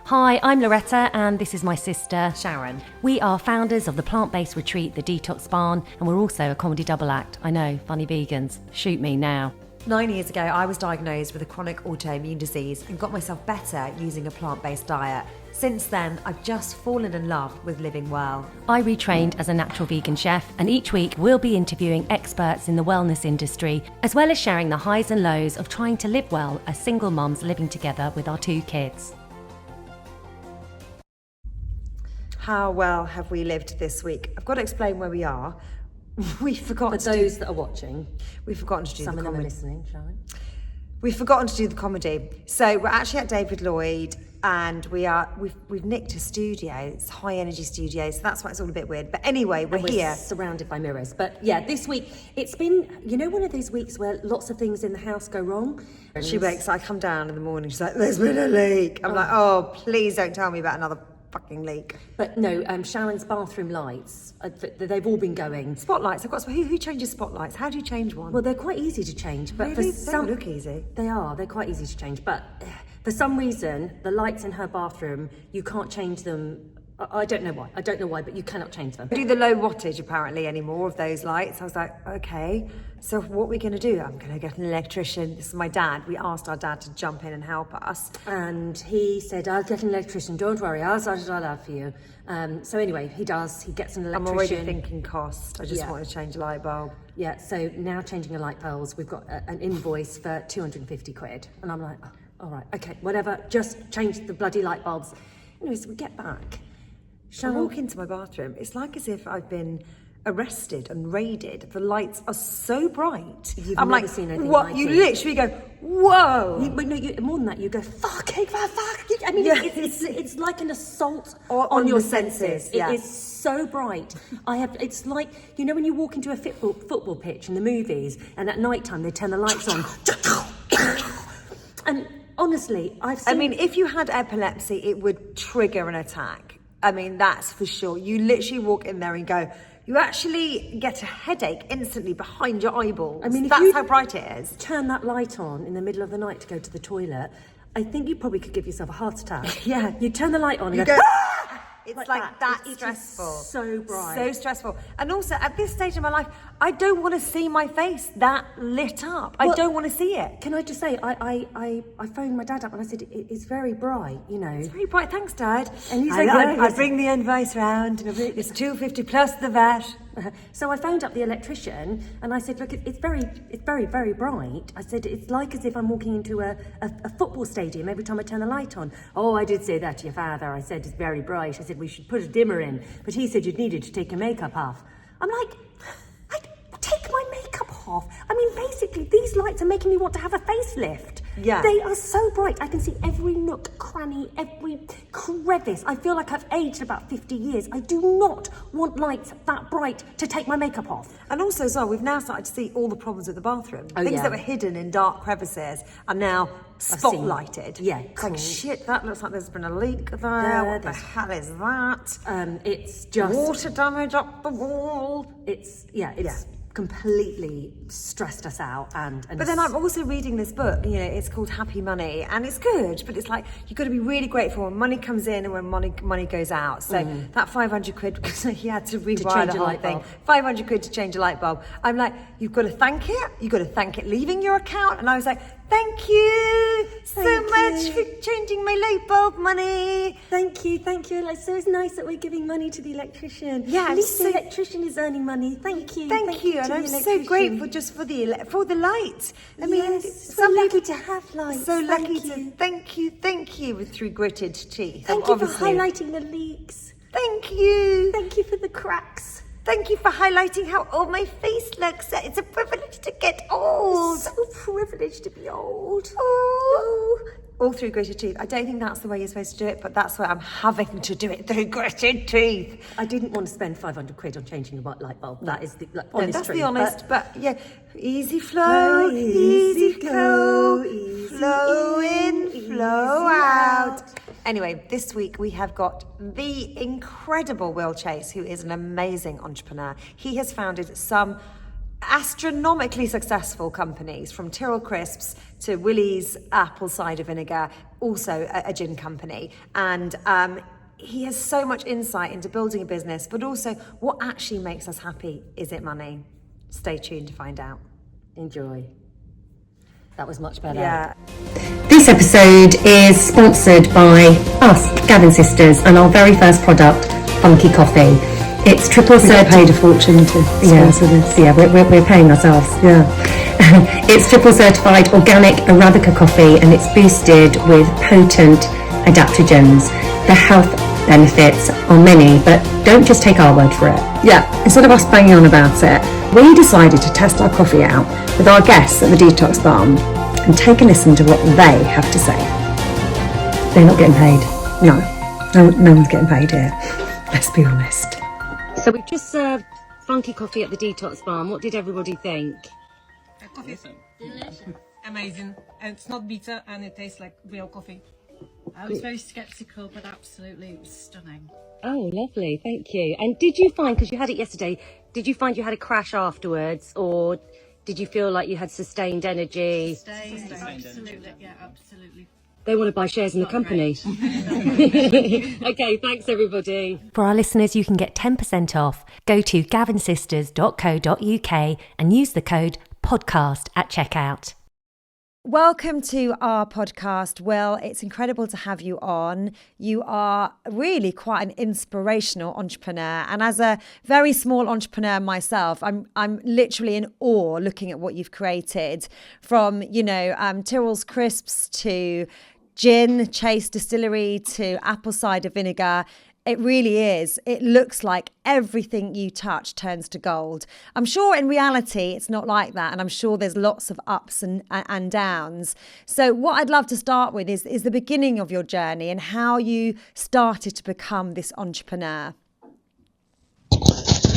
Hi, I'm Loretta and this is my sister Sharon. We are founders of the plant-based retreat, The Detox Barn, and we're also a comedy double act. I know, funny vegans. Shoot me now. 9 years ago, I was diagnosed with a chronic autoimmune disease and got myself better using a plant-based diet. Since then, I've just fallen in love with living well. I retrained as a natural vegan chef, and each week we'll be interviewing experts in the wellness industry, as well as sharing the highs and lows of trying to live well as single mums living together with our 2 kids. How well have we lived this week? I've got to explain where we are. We've forgotten For those that are watching, we've forgotten to do some the of them are comedy. listening, shall we? We've forgotten to do the comedy. So we're actually at David Lloyd, and we've nicked a studio. It's a high energy studio, so that's why it's all a bit weird. But anyway, we're here, surrounded by mirrors. But yeah, this week it's been, one of those weeks where lots of things in the house go wrong. I come down in the morning, she's like, "There's been a leak." I'm like, "Oh, please don't tell me about another fucking leak." But no, Sharon's bathroom lights, they've all been going. Spotlights. Who changes spotlights? How do you change one? Well, they're quite easy to change, but Really? for some They look easy. they're quite easy to change. But for some reason, the lights in her bathroom, you can't change them. I don't know why, but you cannot change them. Do the low wattage apparently anymore of those lights. I was like, okay, so what are we going to do? I'm going to get an electrician. This is my dad. We asked our dad to jump in and help us. And he said, "I'll get an electrician, don't worry, I'll sort it all out for you." So anyway, he gets an electrician. I'm already thinking cost. I just want to change a light bulb. Yeah, so now changing a light bulb, we've got an invoice for 250 quid. And I'm like, oh, all right, okay, whatever, just change the bloody light bulbs. Anyways, we get back. I walk into my bathroom, it's like as if I've been arrested and raided. The lights are so bright. I'm never like, seen anything what? like You it. literally go, whoa! But no, more than that, you go, fuck. I mean, it's like an assault On your the senses. senses, yeah. It is so bright. It's like, when you walk into a football pitch in the movies, and at night time they turn the lights on. And honestly, if you had epilepsy, it would trigger an attack. I mean, that's for sure. You literally walk in there and go, you actually get a headache instantly behind your eyeballs. That's how bright it is. Turn that light on in the middle of the night to go to the toilet, I think you probably could give yourself a heart attack. Yeah. You turn the light on and You go, go, "Ah!" It's like that It is stressful. so bright. So stressful. And also, at this stage of my life, I don't want to see my face that lit up. I don't want to see it. Can I just say, I phoned my dad up and I said, it's very bright, It's very bright. Thanks, Dad. And he's I like, bring the invoice round. It's 250 plus the VAT. So I phoned up the electrician and I said, look, it's very, very bright. I said, it's like as if I'm walking into a football stadium every time I turn the light on. Oh, I did say that to your father. I said, it's very bright. I said, we should put a dimmer in. But he said you'd needed to take your makeup off. I'm like, take my makeup off. I mean, basically, these lights are making me want to have a facelift. Yeah. They are so bright. I can see every nook, cranny, every crevice. I feel like I've aged about 50 years. I do not want lights that bright to take my makeup off. And also, as well, we've now started to see all the problems with the bathroom. Oh, Things yeah. that were hidden in dark crevices are now spotlighted. Yeah, It's like, cool. shit, that looks like there's been a leak there. What the there's- hell is that? It's just... Water damage up the wall. It's completely stressed us out. But then I'm also reading this book, it's called Happy Money, and it's good, but it's like, you've got to be really grateful when money comes in and when money goes out. So that 500 quid, because he had to rewire change the a whole light thing, bulb. 500 quid to change a light bulb. I'm like, you've got to thank it leaving your account. And I was like, thank you so much for changing my light bulb money. Thank you. Like, so it's nice that we're giving money to the electrician. Yeah, at least the electrician is earning money. Thank you. Thank you, and to I'm the so electrician. grateful just for the light. I mean, Yes, so lucky to have lights. So lucky Thank you. to thank you through gritted teeth. Thank you Obviously. for highlighting the leaks. Thank you. Thank you for the cracks. Thank you for highlighting how old my face looks. It's a privilege to get old. So privileged to be old. Oh. All through gritted teeth. I don't think that's the way you're supposed to do it, but that's why I'm having to do it through gritted teeth. I didn't want to spend 500 quid on changing a light bulb. That is the honest No, that's truth. the honest, but yeah, easy flow, easy flow, flow in, flow out. Anyway, this week we have got the incredible Will Chase, who is an amazing entrepreneur. He has founded some astronomically successful companies, from Tyrell crisps to Willie's apple cider vinegar, also a gin company. And he has so much insight into building a business, but also what actually makes us happy. Is it money? Stay tuned to find out. Enjoy. That was much better. Yeah. This episode is sponsored by us, Gavin Sisters, and our very first product, Funky Coffee. It's triple certified. Paid a fortune to sponsor this. Yeah, we're paying ourselves. Yeah. It's triple certified organic Arabica coffee, and it's boosted with potent adaptogens. The health benefits are many, but don't just take our word for it. Yeah, instead of us banging on about it, we decided to test our coffee out with our guests at the Detox Barn and take a listen to what they have to say. They're not getting paid. No one's getting paid here. Let's be honest. So we've just served funky coffee at the Detox Barn. What did everybody think? Coffee is delicious. Amazing. And it's not bitter and it tastes like real coffee. I was very sceptical, but absolutely it was stunning. Oh, lovely. Thank you. And did you find, because you had it yesterday, did you find you had a crash afterwards, or did you feel like you had sustained energy? Sustained, absolutely. Yeah, absolutely. They want to buy shares in the company. Okay, thanks everybody. For our listeners, you can get 10% off. Go to gavinsisters.co.uk and use the code podcast at checkout. Welcome to our podcast. Will, it's incredible to have you on. You are really quite an inspirational entrepreneur. And as a very small entrepreneur myself, I'm literally in awe looking at what you've created, from, Tyrell's crisps to gin, Chase Distillery to apple cider vinegar. It really is. It looks like everything you touch turns to gold. I'm sure in reality it's not like that, and I'm sure there's lots of ups and downs. So what I'd love to start with is the beginning of your journey and how you started to become this entrepreneur.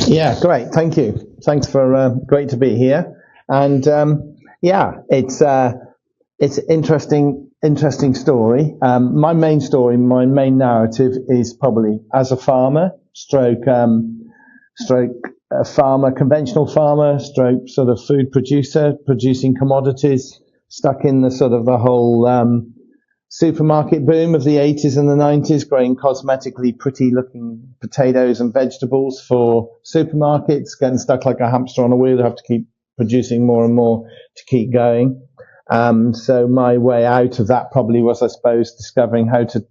Yeah, great. Thank you. Thanks for great to be here. And it's interesting story. My main story, my main narrative is probably as a farmer, stroke a farmer, conventional farmer, stroke sort of food producer, producing commodities, stuck in the sort of the whole supermarket boom of the 80s and the 90s, growing cosmetically pretty looking potatoes and vegetables for supermarkets, getting stuck like a hamster on a wheel, have to keep producing more and more to keep going. So my way out of that probably was, I suppose, discovering how to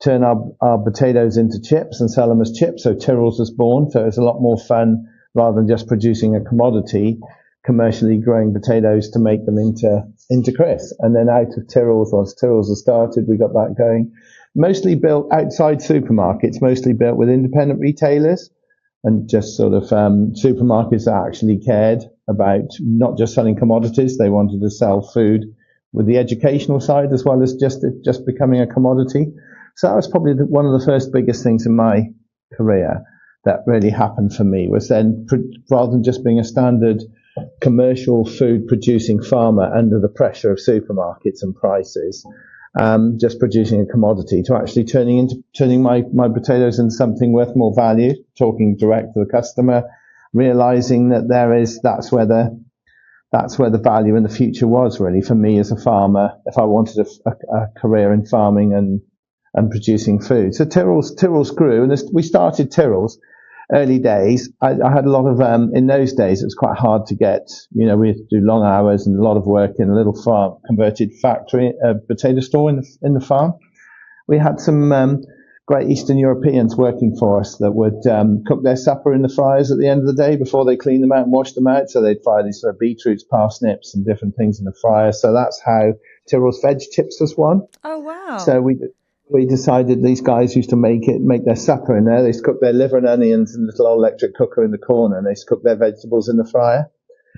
turn our potatoes into chips and sell them as chips. So Tyrrell's was born. So it's a lot more fun rather than just producing a commodity, commercially growing potatoes to make them into crisps. And then out of Tyrrell's, once Tyrrell's was started, we got that going. Mostly built outside supermarkets, mostly built with independent retailers and just sort of supermarkets that actually cared about not just selling commodities. They wanted to sell food with the educational side as well as just becoming a commodity. So that was probably one of the first biggest things in my career that really happened for me, was then rather than just being a standard commercial food producing farmer under the pressure of supermarkets and prices, just producing a commodity, to actually turning my potatoes into something worth more value, talking direct to the customer, realizing that that's where the value in the future was really for me as a farmer, if I wanted a career in farming and producing food. So Tyrrell's grew, and we started Tyrrell's early days. I had a lot of, in those days, it was quite hard to get, we had to do long hours and a lot of work in a little farm, converted factory, potato store in the farm. We had some great Eastern Europeans working for us that would cook their supper in the fryers at the end of the day before they cleaned them out and washed them out. So they'd fry these sort of beetroots, parsnips and different things in the fryer. So that's how Tyrrell's veg chips was one. Oh, wow. So we decided these guys used to make their supper in there. They used to cook their liver and onions in a little old electric cooker in the corner, and they used to cook their vegetables in the fryer.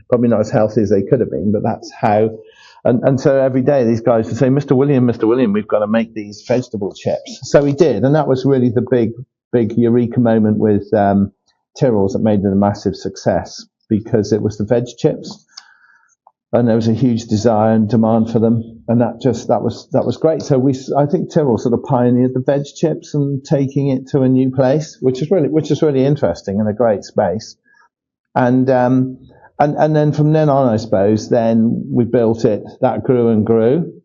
Probably not as healthy as they could have been, but that's how. And so every day these guys would say, Mr. William, we've got to make these vegetable chips. So we did, and that was really the big eureka moment with Tyrrell's that made it a massive success, because it was the veg chips. And there was a huge desire and demand for them, and that was great. So I think Tyrrell sort of pioneered the veg chips and taking it to a new place, which is really interesting and a great space. And And then from then on, I suppose, then we built it. That grew and grew.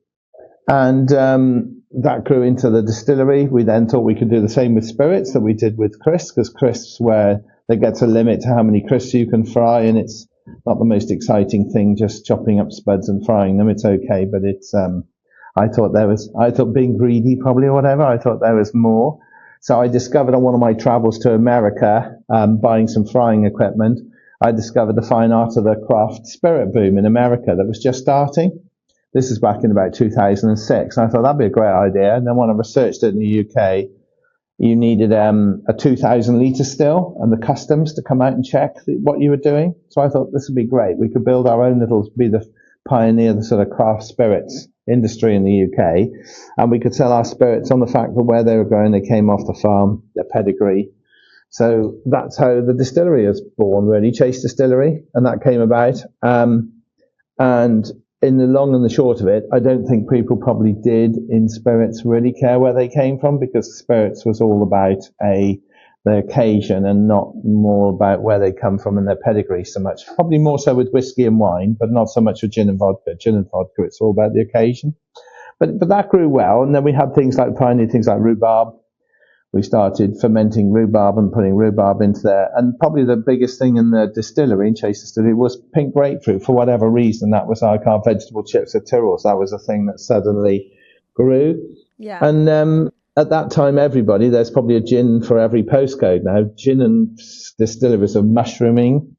And that grew into the distillery. We then thought we could do the same with spirits that we did with crisps, because crisps, where there gets a limit to how many crisps you can fry, and it's not the most exciting thing, just chopping up spuds and frying them. It's okay, but it's, I thought being greedy probably or whatever, I thought there was more. So I discovered on one of my travels to America, buying some frying equipment, I discovered the fine art of the craft spirit boom in America that was just starting. This is back in about 2006. And I thought that'd be a great idea. And then when I researched it in the UK, you needed a 2,000 litre still and the customs to come out and check what you were doing. So I thought this would be great. We could build our own little, be the pioneer, the sort of craft spirits industry in the UK. And we could sell our spirits on the fact that where they were going, they came off the farm, their pedigree. So that's how the distillery was born, really, Chase Distillery, and that came about. And in the long and the short of it, I don't think people probably did in spirits really care where they came from, because spirits was all about the occasion and not more about where they come from and their pedigree so much. Probably more so with whiskey and wine, but not so much with gin and vodka. Gin and vodka, it's all about the occasion. But that grew well, and then we had pioneered things like rhubarb. We started fermenting rhubarb and putting rhubarb into there. And probably the biggest thing in the distillery, in Chase Distillery, was pink grapefruit. For whatever reason, that was our vegetable chips at Tyrrell's. That was a thing that suddenly grew. Yeah. And at that time, there's probably a gin for every postcode now. Gin and distilleries are mushrooming.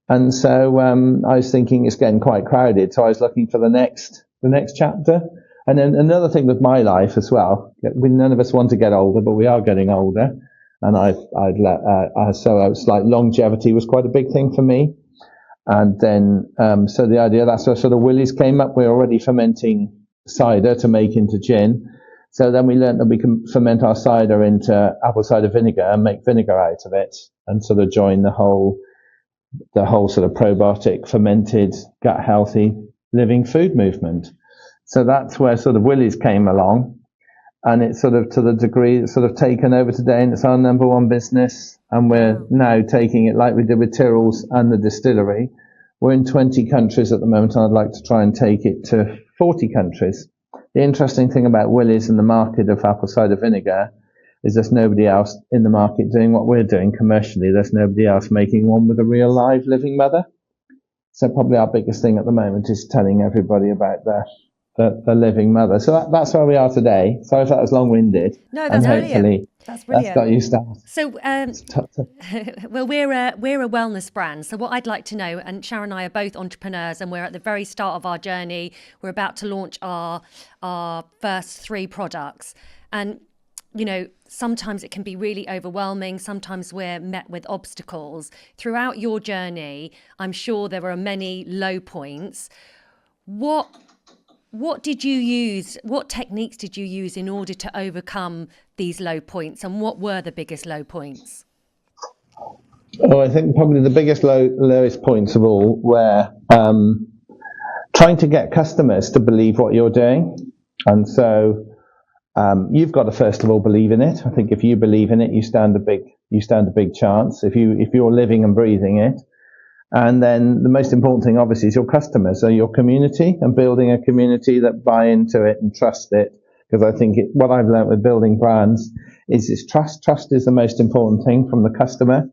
And so I was thinking it's getting quite crowded. So I was looking for the next chapter. And then another thing with my life as well, none of us want to get older, but we are getting older. And so I was like, longevity was quite a big thing for me. And then, so the idea, that's where sort of Willie's came up. We're already fermenting cider to make into gin. So then we learned that we can ferment our cider into apple cider vinegar and make vinegar out of it, and sort of join the whole sort of probiotic, fermented, gut healthy living food movement. So that's where sort of Willie's came along, and it's sort of to the degree it's sort of taken over today, and it's our number one business. And we're now taking it like we did with Tyrrell's and the distillery. We're in 20 countries at the moment, and I'd like to try and take it to 40 countries. The interesting thing about Willie's in the market of apple cider vinegar is there's nobody else in the market doing what we're doing commercially. There's nobody else making one with a real live living mother. So probably our biggest thing at the moment is telling everybody about the living mother. So that's where we are today. Sorry if that was long-winded. No, that's brilliant. That's brilliant. That's got you started. So, well, we're a wellness brand. So what I'd like to know, and Sharon and I are both entrepreneurs, and we're at the very start of our journey. We're about to launch our first 3 products. And, you know, sometimes it can be really overwhelming. Sometimes we're met with obstacles. Throughout your journey, I'm sure there were many low points. What did you use? What techniques did you use in order to overcome these low points? And what were the biggest low points? Oh, I think probably the biggest lowest points of all were trying to get customers to believe what you're doing. And so you've got to first of all believe in it. I think if you believe in it, you stand a big chance. If you're living and breathing it. And then the most important thing, obviously, is your customers, so your community, and building a community that buy into it and trust it. Because I think what I've learned with building brands is this trust. Trust is the most important thing from the customer.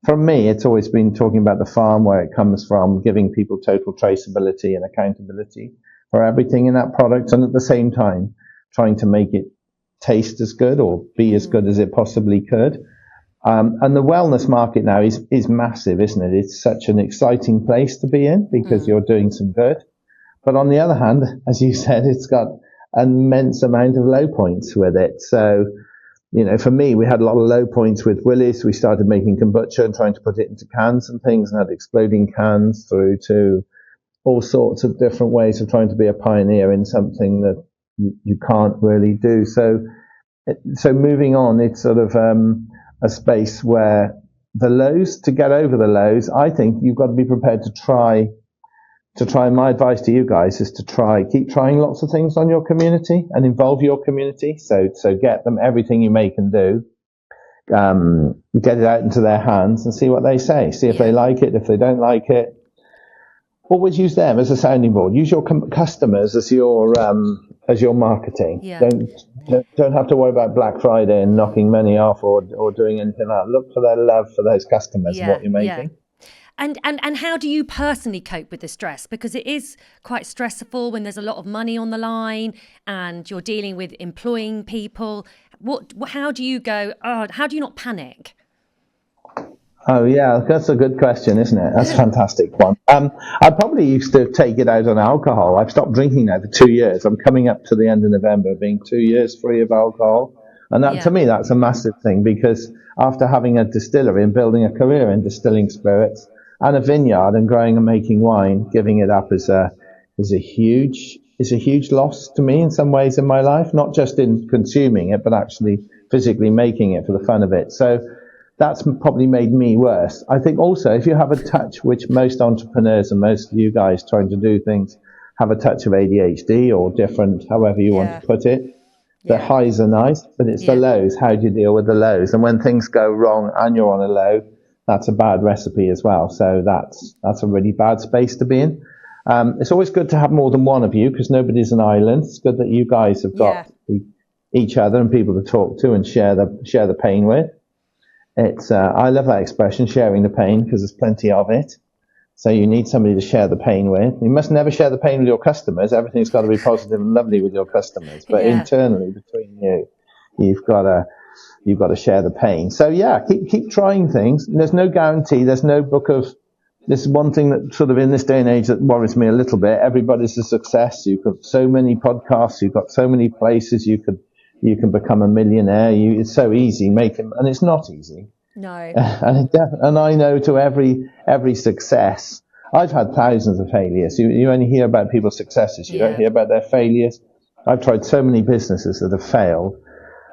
From me, it's always been talking about the farm, where it comes from, giving people total traceability and accountability for everything in that product, and at the same time, trying to make it taste as good or be as good as it possibly could. And the wellness market now is massive, isn't it? It's such an exciting place to be in, because you're doing some good. But on the other hand, as you said, it's got an immense amount of low points with it. So, you know, for me, we had a lot of low points with Willie's. We started making kombucha and trying to put it into cans and things, and had exploding cans, through to all sorts of different ways of trying to be a pioneer in something that you can't really do. So moving on, it's sort of a space where to get over the lows, I think you've got to be prepared to try. My advice to you guys is to keep trying lots of things on your community and involve your community. So get them everything you make and do, get it out into their hands and see what they say. See if they like it. If they don't like it, always use them as a sounding board. Use your customers as your marketing. Yeah. Don't have to worry about Black Friday and knocking money off or doing anything like that. Look for their love for those customers and what you're making. And how do you personally cope with the stress? Because it is quite stressful when there's a lot of money on the line and you're dealing with employing people. How do you go? How do you not panic? Oh yeah, that's a good question, isn't it? That's a fantastic one. I probably used to take it out on alcohol. I've stopped drinking now for 2 years. I'm coming up to the end of November, being 2 years free of alcohol, and that to me that's a massive thing, because after having a distillery and building a career in distilling spirits and a vineyard and growing and making wine, giving it up is a huge loss to me in some ways in my life. Not just in consuming it, but actually physically making it for the fun of it. So that's probably made me worse. I think also if you have a touch, which most entrepreneurs and most of you guys trying to do things have a touch of ADHD or different, however you want to put it. The highs are nice, but it's the lows. How do you deal with the lows? And when things go wrong and you're on a low, that's a bad recipe as well. So that's a really bad space to be in. It's always good to have more than one of you, because nobody's an island. It's good that you guys have got each other and people to talk to and share the pain with. It's I love that expression, sharing the pain, because there's plenty of it. So you need somebody to share the pain with. You must never share the pain with your customers. Everything's got to be positive and lovely with your customers. But internally, between you've got to share the pain. So keep trying things. There's no guarantee. There's no book of. This is one thing that sort of in this day and age that worries me a little bit. Everybody's a success. You've got so many podcasts. You've got so many places you can become a millionaire. It's so easy and it's not easy. No. And I know to every success, I've had thousands of failures. You only hear about people's successes. You don't hear about their failures. I've tried so many businesses that have failed,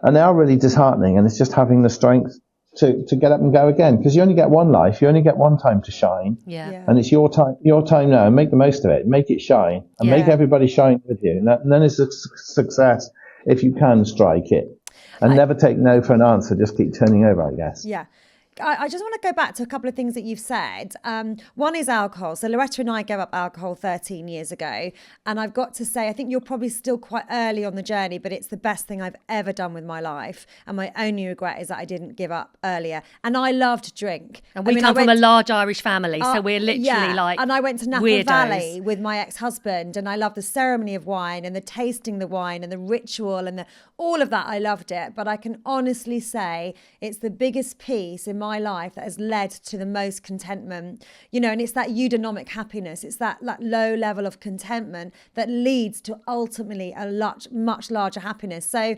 and they are really disheartening. And it's just having the strength to get up and go again, because you only get one life. You only get one time to shine. Yeah. And it's your time now, and make the most of it. Make it shine, and make everybody shine with you. And then it's a success if you can strike it. And never take no for an answer. Just keep turning over, I guess. Yeah. I just want to go back to a couple of things that you've said. One is alcohol. So Loretta and I gave up alcohol 13 years ago. And I've got to say, I think you're probably still quite early on the journey, but it's the best thing I've ever done with my life. And my only regret is that I didn't give up earlier. And I love to drink. And we come from a large Irish family, so we're literally like and I went to Napa weirdos. Valley with my ex-husband, and I love the ceremony of wine and the tasting the wine and the ritual and all of that. I loved it. But I can honestly say it's the biggest piece in my life that has led to the most contentment, and it's that eudaimonia happiness. It's that low level of contentment that leads to ultimately a much larger happiness. So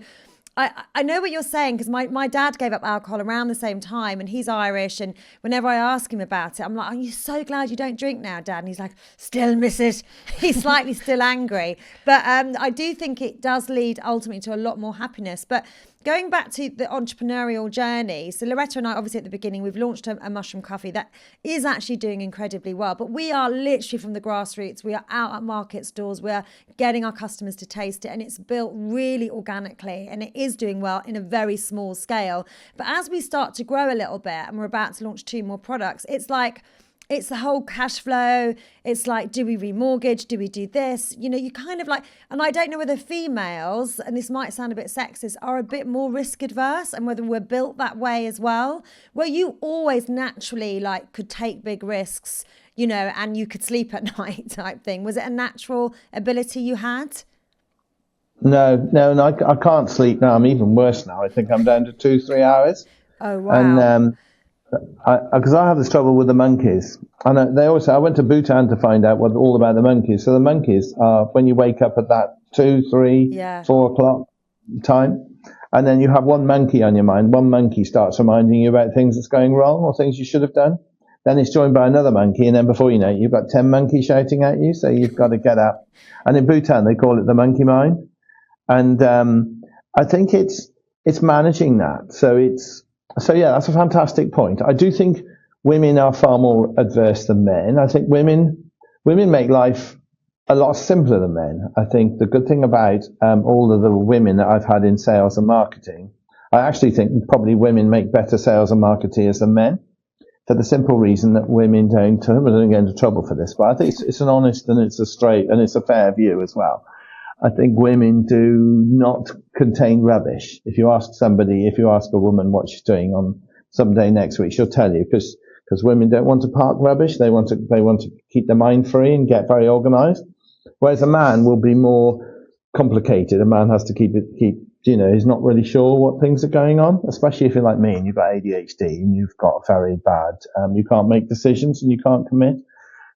I know what you're saying, because my dad gave up alcohol around the same time, and he's Irish, and whenever I ask him about it, I'm like, are you so glad you don't drink now, Dad? And he's like, still miss it. He's slightly still angry. But I do think it does lead ultimately to a lot more happiness. But going back to the entrepreneurial journey, so Loretta and I, obviously at the beginning, we've launched a mushroom coffee that is actually doing incredibly well. But we are literally from the grassroots. We are out at market stores. We are getting our customers to taste it. And it's built really organically. And it is doing well in a very small scale. But as we start to grow a little bit, and we're about to launch 2 more products, it's the whole cash flow. It's like, do we remortgage? Do we do this? You kind of like, and I don't know whether females, and this might sound a bit sexist, are a bit more risk adverse, and whether we're built that way as well, where you always naturally could take big risks, and you could sleep at night type thing. Was it a natural ability you had? No, I can't sleep now. I'm even worse now. I think I'm down to 2-3 hours. Oh, wow. And because I have this trouble with the monkeys, and they always say, I went to Bhutan to find out all about the monkeys. So the monkeys are when you wake up at that 2, 3, 4 o'clock time, and then you have one monkey on your mind. One monkey starts reminding you about things that's going wrong or things you should have done. Then it's joined by another monkey, and then before you know it, you've got 10 monkeys shouting at you. So you've got to get up. And in Bhutan, they call it the monkey mind. And I think it's managing that. So that's a fantastic point. I do think women are far more adverse than men. I think women make life a lot simpler than men. I think the good thing about all of the women that I've had in sales and marketing, I actually think probably women make better sales and marketeers than men. for the simple reason that women don't get into trouble for this, but I think it's an honest and it's a straight and it's a fair view as well. I think women do not contain rubbish. If you ask a woman what she's doing on some day next week, she'll tell you, because women don't want to park rubbish. They want to keep their mind free and get very organized. Whereas a man will be more complicated. A man has to he's not really sure what things are going on, especially if you're like me and you've got ADHD and you've got very bad, you can't make decisions and you can't commit.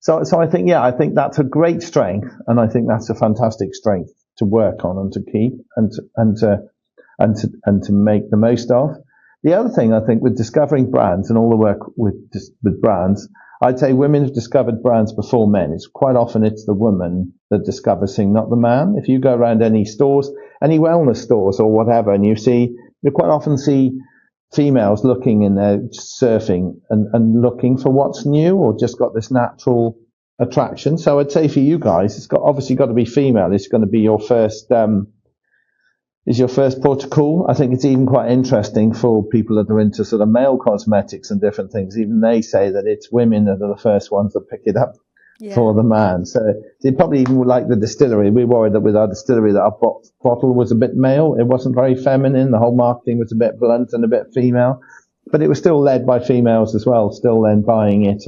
So I think that's a great strength, and I think that's a fantastic strength to work on and to keep and to make the most of. The other thing I think with discovering brands and all the work with brands, I'd say women have discovered brands before men. It's quite often it's the woman that discovers things, not the man. If you go around any stores, any wellness stores or whatever, and you quite often see females looking in there, surfing and looking for what's new or just got this natural attraction. So I'd say for you guys, it's obviously got to be female. It's going to be your first port of call. I think it's even quite interesting for people that are into sort of male cosmetics and different things. Even they say that it's women that are the first ones that pick it up for the man. So they probably even would like the distillery. We worried that with our distillery that our bottle was a bit male. It wasn't very feminine. The whole marketing was a bit blunt and a bit female, but it was still led by females as well, still then buying it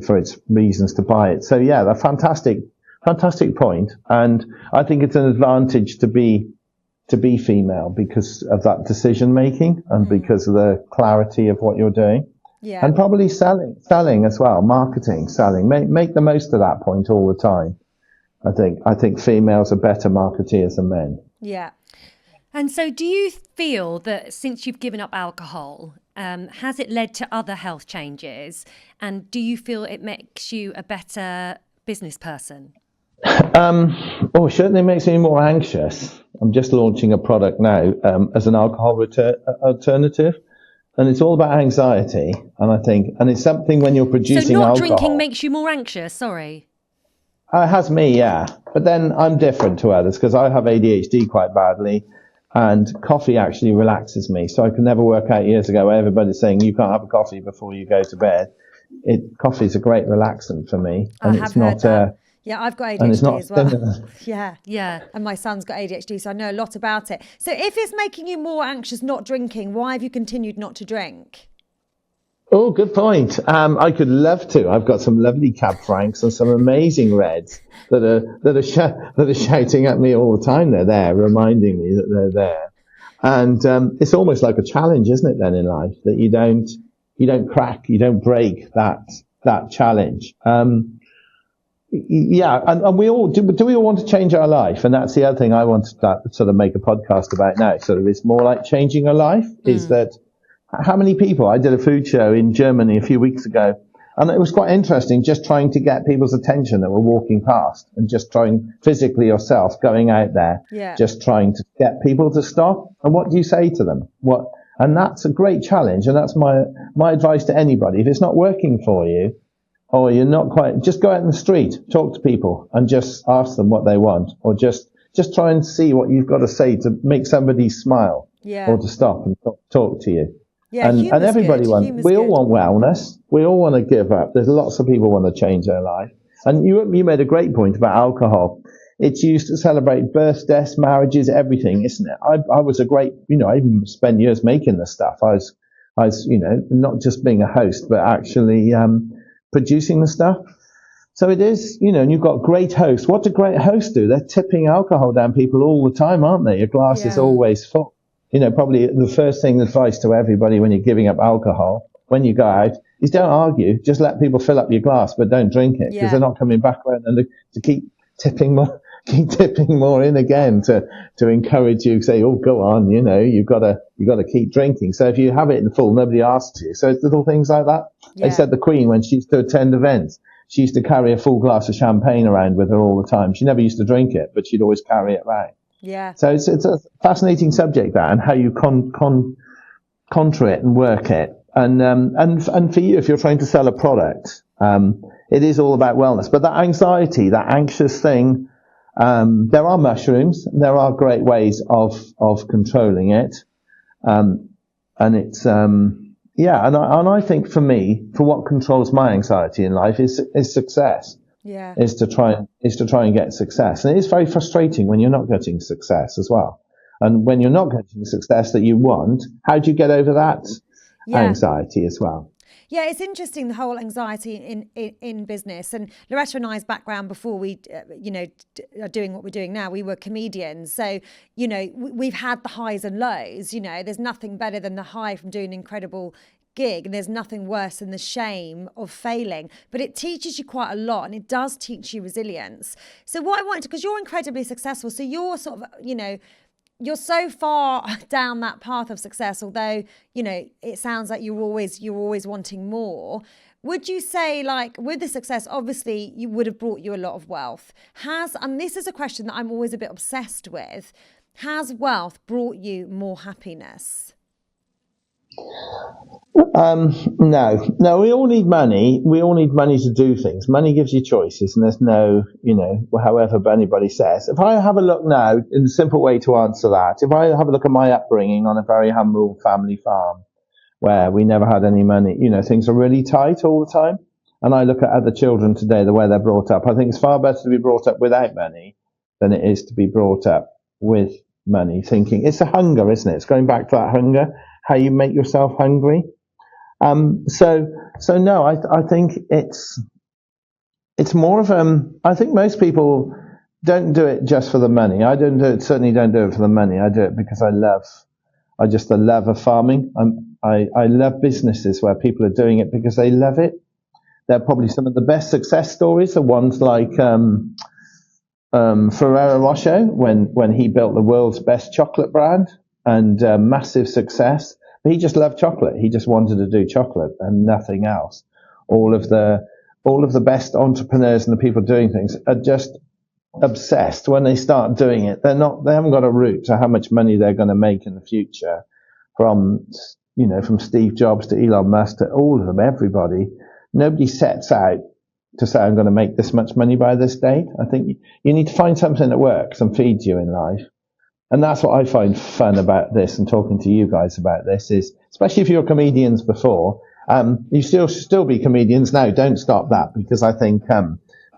for its reasons to buy it. So yeah, a fantastic point. And I think it's an advantage to be female because of that decision making and because of the clarity of what you're doing. Yeah. And probably selling as well, marketing, selling. Make the most of that point all the time. I think females are better marketeers than men. Yeah. And so do you feel that since you've given up alcohol, has it led to other health changes? And do you feel it makes you a better business person? It certainly makes me more anxious. I'm just launching a product now as an alcohol alternative. And it's all about anxiety. And it's something when you're producing alcohol. So not drinking makes you more anxious, sorry. It has me, yeah. But then I'm different to others because I have ADHD quite badly. And coffee actually relaxes me. So I could never work out years ago where everybody's saying you can't have a coffee before you go to bed. Coffee is a great relaxant for me. And I have heard that. Yeah, I've got ADHD as well. Yeah. And my son's got ADHD, so I know a lot about it. So if it's making you more anxious not drinking, why have you continued not to drink? Oh, good point. I could love to. I've got some lovely Cab Francs and some amazing Reds that are shouting at me all the time. They're there, reminding me that they're there. And it's almost like a challenge, isn't it, then in life, that you don't crack, you don't break that challenge. Yeah, and we all do we all want to change our life? And that's the other thing I want to sort of make a podcast about now. Sort of it's more like changing a life is that how many people, I did a food show in Germany a few weeks ago, and it was quite interesting just trying to get people's attention that were walking past and just trying physically yourself going out there, just trying to get people to stop. And what do you say to them? And that's a great challenge. And that's my advice to anybody. If it's not working for you, or you're not quite, just go out in the street, talk to people and just ask them what they want, or just try and see what you've got to say to make somebody smile or to stop and talk to you. Yeah, and everybody we all want wellness. We all want to give up. There's lots of people want to change their life. And you made a great point about alcohol. It's used to celebrate births, deaths, marriages, everything, isn't it? I was a great, I even spent years making this stuff. I was, not just being a host, but actually, producing the stuff. So it is, and you've got great hosts. What do great hosts do? They're tipping alcohol down people all the time, aren't they? Your glass is always full. Probably the first advice to everybody when you're giving up alcohol, when you go out, is don't argue. Just let people fill up your glass, but don't drink it because they're not coming back around and to keep tipping more in again to encourage you. Say, oh, go on, you've got to keep drinking. So if you have it in full, nobody asks you. So it's little things like that. They said the Queen, when she used to attend events, she used to carry a full glass of champagne around with her all the time. She never used to drink it, but she'd always carry it around. Yeah. So it's a fascinating subject, that, and how you contour it and work it. And for you, if you're trying to sell a product, it is all about wellness. But that anxiety, that anxious thing, there are mushrooms. There are great ways of controlling it. And it's, yeah, and I think for me, for what controls my anxiety in life is success. Yeah. Is to try and get success. And it is very frustrating when you're not getting success as well. And when you're not getting the success that you want, how do you get over that anxiety as well? Yeah, it's interesting, the whole anxiety in business. And Loretta and I's background before we, are doing what we're doing now, we were comedians. So, we've had the highs and lows. There's nothing better than the high from doing an incredible gig, and there's nothing worse than the shame of failing. But it teaches you quite a lot, and it does teach you resilience. So what I wanted to, because you're incredibly successful, so you're sort of, you're so far down that path of success, although, it sounds like you're always wanting more. Would you say, like, with the success, obviously you would have brought you a lot of wealth. And this is a question that I'm always a bit obsessed with, has wealth brought you more happiness? No, we all need money. We all need money to do things. Money gives you choices, and there's no, however anybody says. If I have a look now, in a simple way to answer that, if I have a look at my upbringing on a very humble family farm where we never had any money, things are really tight all the time. And I look at other children today, the way they're brought up. I think it's far better to be brought up without money than it is to be brought up with money, thinking it's a hunger, isn't it? It's going back to that hunger, how you make yourself hungry. So no, I think it's more of I think most people don't do it just for the money. I certainly don't do it for the money. I do it because I just the love of farming. I love businesses where people are doing it because they love it. They're probably some of the best success stories are ones like Ferrero Rocher when he built the world's best chocolate brand and massive success. But he just loved chocolate. He just wanted to do chocolate and nothing else. All of the best entrepreneurs and the people doing things are just obsessed when they start doing it. They haven't got a route to how much money they're going to make in the future from Steve Jobs to Elon Musk to all of them, everybody. Nobody sets out to say, I'm going to make this much money by this date. I think you need to find something that works and feeds you in life. And that's what I find fun about this and talking to you guys about this is, especially if you're comedians before, you still be comedians now. Don't stop that, because I think,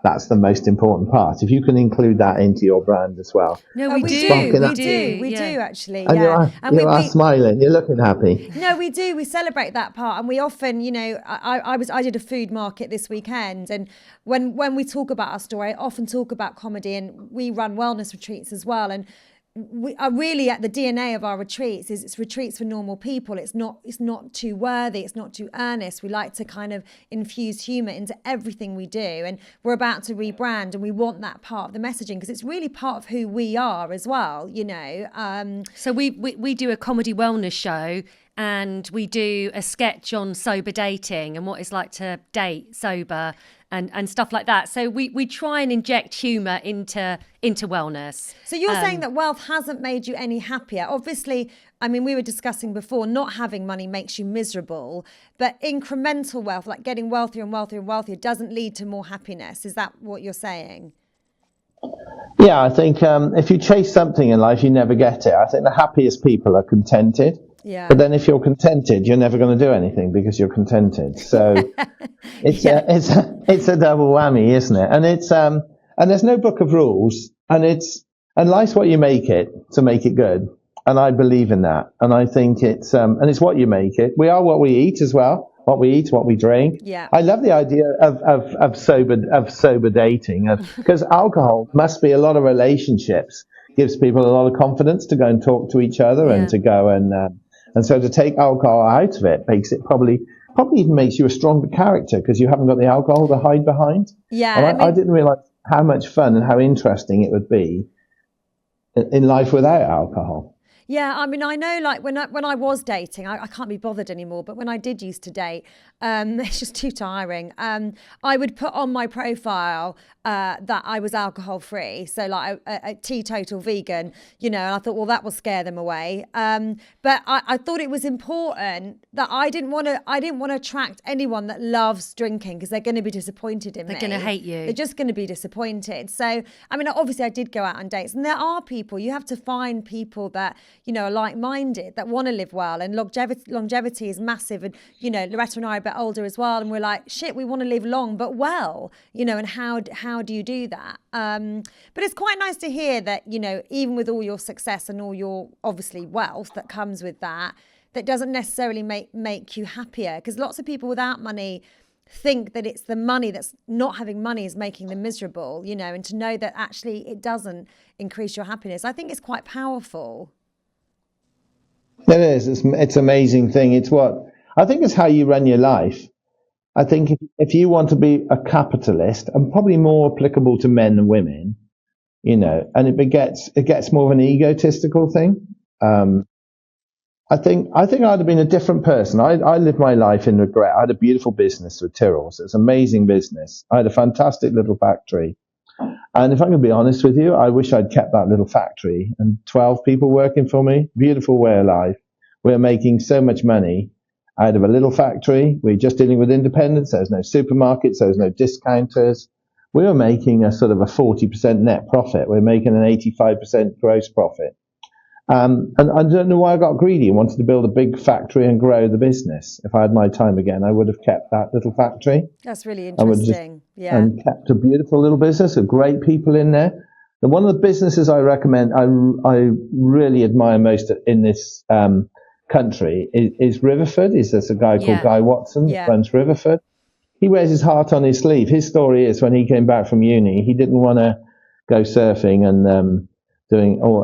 that's the most important part. If you can include that into your brand as well. No, we do actually. And yeah. you are smiling. You're looking happy. No, we do. We celebrate that part, and we often, I did a food market this weekend, and when we talk about our story, I often talk about comedy, and we run wellness retreats as well, and we are really at the DNA of our retreats is it's retreats for normal people. It's not too worthy. It's not too earnest. We like to kind of infuse humour into everything we do. And we're about to rebrand, and we want that part of the messaging because it's really part of who we are as well, So we do a comedy wellness show, and we do a sketch on sober dating and what it's like to date sober and stuff like that. So we try and inject humour into wellness. So you're saying that wealth hasn't made you any happier. Obviously, I mean, we were discussing before, not having money makes you miserable, but incremental wealth, like getting wealthier and wealthier and wealthier, doesn't lead to more happiness. Is that what you're saying? Yeah, I think if you chase something in life, you never get it. I think the happiest people are contented. Yeah. But then if you're contented, you're never going to do anything because you're contented. So it's a double whammy, isn't it? And it's and there's no book of rules, and life's what you make it to make it good. And I believe in that. And I think it's what you make it. We are what we eat as well. What we eat, what we drink. Yeah. I love the idea of sober dating, because alcohol must be a lot of relationships. Gives people a lot of confidence to go and talk to each other and to go and so to take alcohol out of it makes it probably even makes you a stronger character because you haven't got the alcohol to hide behind. Yeah. And I didn't realize how much fun and how interesting it would be in life without alcohol. Yeah, I mean, I know, like when I was dating, I can't be bothered anymore. But when I did used to date, it's just too tiring. I would put on my profile that I was alcohol free, so like a teetotal vegan, and I thought, well, that will scare them away. But I thought it was important that I didn't want to attract anyone that loves drinking because they're going to be disappointed in me. They're going to hate you. They're just going to be disappointed. So, I mean, obviously, I did go out on dates, and there are people. You have to find people that you know, are like-minded, that want to live well, and longevity is massive. And, you know, Loretta and I are a bit older as well, and we're like, shit, we want to live long but well, you know, and how do you do that? But it's quite nice to hear that, you know, even with all your success and all your, obviously, wealth that comes with that, that doesn't necessarily make you happier, because lots of people without money think that it's the money, that's not having money is making them miserable, you know, and to know that actually it doesn't increase your happiness, I think it's quite powerful. It is. It's an amazing thing. I think it's how you run your life. I think if you want to be a capitalist, and probably more applicable to men than women, you know, and it gets more of an egotistical thing. I think I'd have been a different person. I lived my life in regret. I had a beautiful business with Tyrell. So it's an amazing business. I had a fantastic little factory. And if I can be honest with you, I wish I'd kept that little factory and 12 people working for me. Beautiful way of life. We're making so much money out of a little factory. We're just dealing with independents. There's no supermarkets. There's no discounters. We were making a sort of a 40% net profit. We're making an 85% gross profit. And I don't know why I got greedy and wanted to build a big factory and grow the business. If I had my time again, I would have kept that little factory. That's really interesting. Yeah. And kept a beautiful little business with great people in there. And one of the businesses I recommend, I really admire most in this country is Riverford. There's a guy called Guy Watson that runs Riverford. He wears his heart on his sleeve. His story is when he came back from uni, he didn't want to go surfing and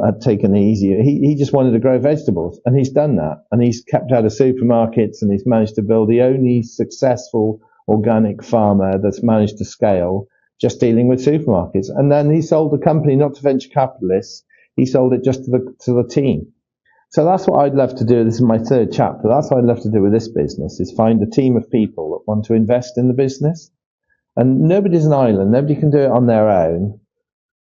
had taken it easier. He just wanted to grow vegetables, and he's done that. And he's kept out of supermarkets, and he's managed to build the only successful organic farmer that's managed to scale just dealing with supermarkets. And then he sold the company not to venture capitalists. He sold it just to the team. So that's what I'd love to do. This is my third chapter. That's what I'd love to do with this business, is find a team of people that want to invest in the business. And nobody's an island. Nobody can do it on their own.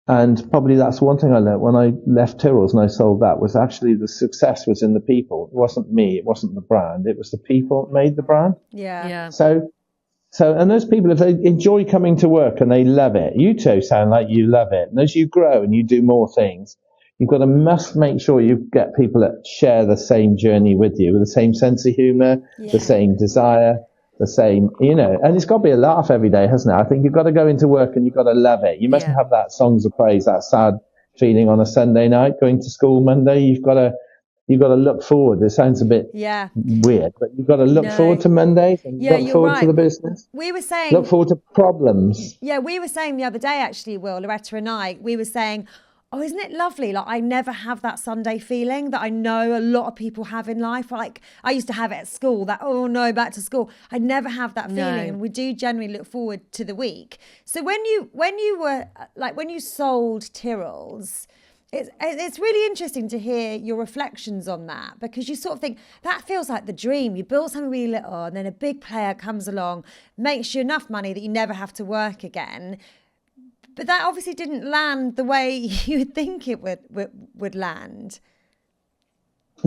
And probably that's one thing I learned when I left Tyrrell's and I sold that, was actually the success was in the people. It wasn't me. It wasn't the brand. It was the people that made the brand. Yeah. So, and those people, if they enjoy coming to work and they love it, you two sound like you love it. And as you grow and you do more things, you've got to must make sure you get people that share the same journey with you, with the same sense of humour, the same desire, the same, you know, and it's got to be a laugh every day, hasn't it? I think you've got to go into work and you've got to love it. You mustn't have that songs of praise, that sad feeling on a Sunday night going to school Monday. You've got to look forward. It sounds a bit weird, but you've got to look forward to Mondays and look forward to the business. We were saying, look forward to problems. Yeah, we were saying the other day, actually, Will, Loretta and I, we were saying, oh, isn't it lovely? Like, I never have that Sunday feeling that I know a lot of people have in life. Like, I used to have it at school, that, oh no, back to school. I never have that feeling. And we do generally look forward to the week. So when you sold Tyrrell's, it's really interesting to hear your reflections on that, because you sort of think that feels like the dream. You build something really little and then a big player comes along, makes you enough money that you never have to work again. But that obviously didn't land the way you would think it would land.